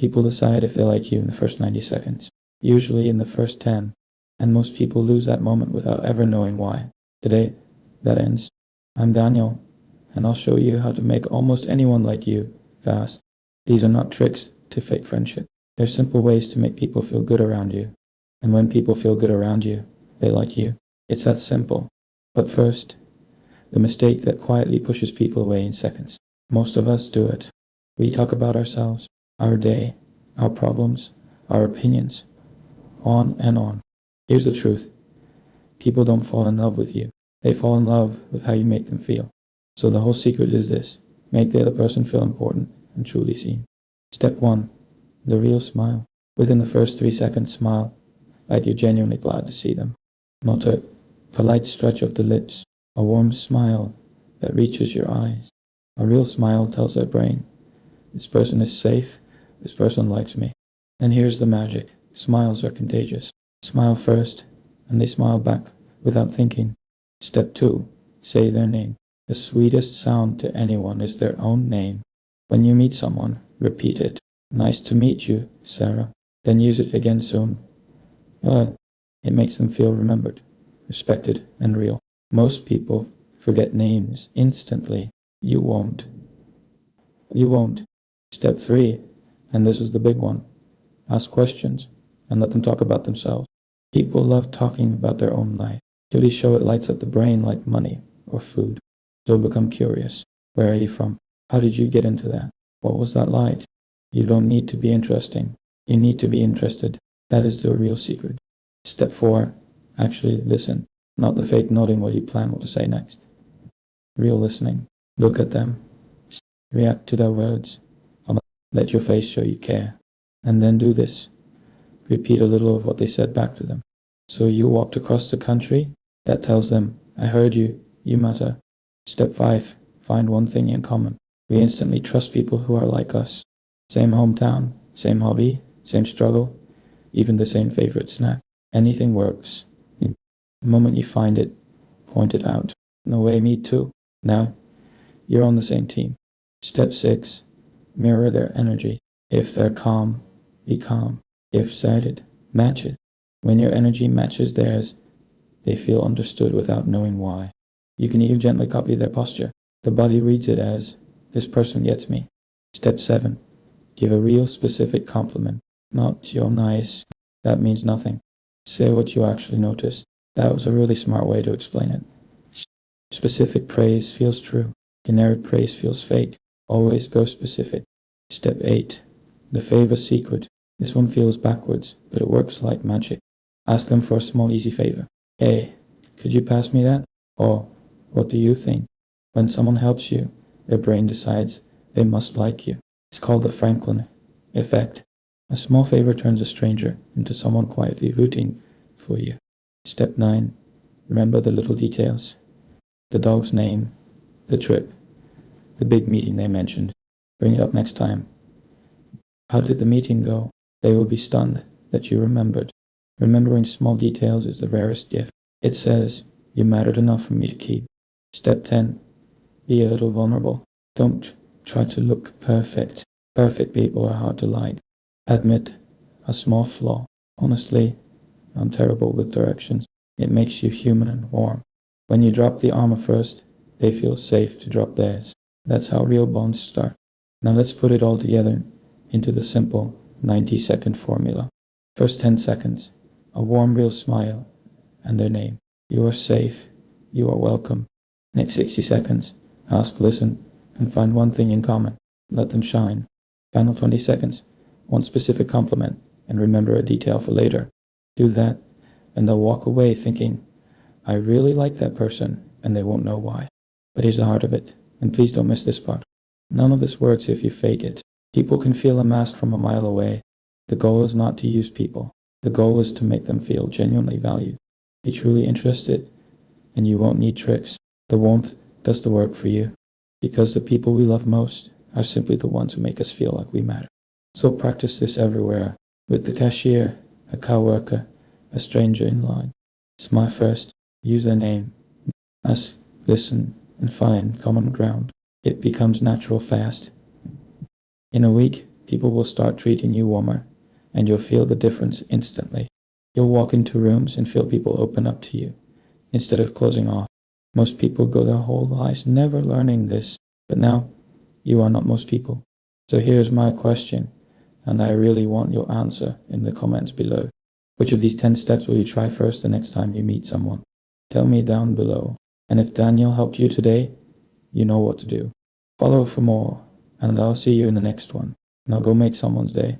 People decide if they like you in the first 90 seconds, usually in the first 10, and most people lose that moment without ever knowing why. Today, that ends. I'm Daniel, and I'll show you how to make almost anyone like you fast. These are not tricks to fake friendship. They're simple ways to make people feel good around you. And when people feel good around you, they like you. It's that simple. But first, the mistake that quietly pushes people away in seconds. Most of us do it. We talk about ourselves, our day, our problems, our opinions, on and on. Here's the truth. People don't fall in love with you. They fall in love with how you make them feel. So the whole secret is this. Make the other person feel important and truly seen. Step 1. The real smile. Within the first 3 seconds, smile like you're genuinely glad to see them. Not a polite stretch of the lips. A warm smile that reaches your eyes. A real smile tells their brain, this person is safe, this person likes me. And here's the magic. Smiles are contagious. Smile first, and they smile back without thinking. Step 2. Say their name. The sweetest sound to anyone is their own name. When you meet someone, repeat it. Nice to meet you, Sarah. Then use it again soon. It makes them feel remembered, respected, and real. Most people forget names instantly. You won't. You won't. Step 3, and this is the big one. Ask questions and let them talk about themselves. People love talking about their own life. Studies show it lights up the brain like money or food. So become curious. Where are you from? How did you get into that? What was that like? You don't need to be interesting. You need to be interested. That is the real secret. Step 4. Actually listen. Not the fake nodding while you plan what to say next. Real listening. Look at them. React to their words. Let your face show you care. And then do this. Repeat a little of what they said back to them. So you walked across the country? That tells them, I heard you. You matter. Step 5. Find one thing in common. We instantly trust people who are like us. Same hometown, same hobby, same struggle, even the same favorite snack. Anything works. The moment you find it, point it out. No way, me too. Now, you're on the same team. Step 6. Mirror their energy. If they're calm, be calm. If sad, match it. When your energy matches theirs, they feel understood without knowing why. You can even gently copy their posture. The body reads it as, this person gets me. Step 7. Give a real specific compliment. Not, you're nice. That means nothing. Say what you actually noticed. That was a really smart way to explain it. Specific praise feels true. Generic praise feels fake. Always go specific. Step 8. The favor secret. This one feels backwards, but it works like magic. Ask them for a small easy favor. Hey, could you pass me that? Or, what do you think? When someone helps you, their brain decides they must like you. It's called the Franklin effect. A small favor turns a stranger into someone quietly rooting for you. Step 9. Remember the little details. The dog's name, the trip, the big meeting they mentioned. Bring it up next time. How did the meeting go? They will be stunned that you remembered. Remembering small details is the rarest gift. It says, you mattered enough for me to keep. Step 10. Be a little vulnerable. Don't try to look perfect. Perfect people are hard to like. Admit a small flaw. Honestly, I'm terrible with directions. It makes you human and warm. When you drop the armor first, they feel safe to drop theirs. That's how real bonds start. Now let's put it all together into the simple 90-second formula. First 10 seconds, a warm real smile and their name. You are safe. You are welcome. Next 60 seconds, ask, listen, and find one thing in common. Let them shine. Final 20 seconds, one specific compliment, and remember a detail for later. Do that, and they'll walk away thinking, I really like that person, and they won't know why. But here's the heart of it, and please don't miss this part. None of this works if you fake it. People can feel a mask from a mile away. The goal is not to use people. The goal is to make them feel genuinely valued. Be truly interested, and you won't need tricks. The warmth does the work for you, because the people we love most are simply the ones who make us feel like we matter. So practice this everywhere, with the cashier, a coworker, a stranger in line. Smile first, use their name, ask, listen, and find common ground. It becomes natural fast. In a week, people will start treating you warmer, and you'll feel the difference instantly. You'll walk into rooms and feel people open up to you, instead of closing off. Most people go their whole lives never learning this, but now you are not most people. So here's my question, and I really want your answer in the comments below. Which of these 10 steps will you try first the next time you meet someone? Tell me down below. And if Daniel helped you today, you know what to do. Follow for more, and I'll see you in the next one. Now go make someone's day.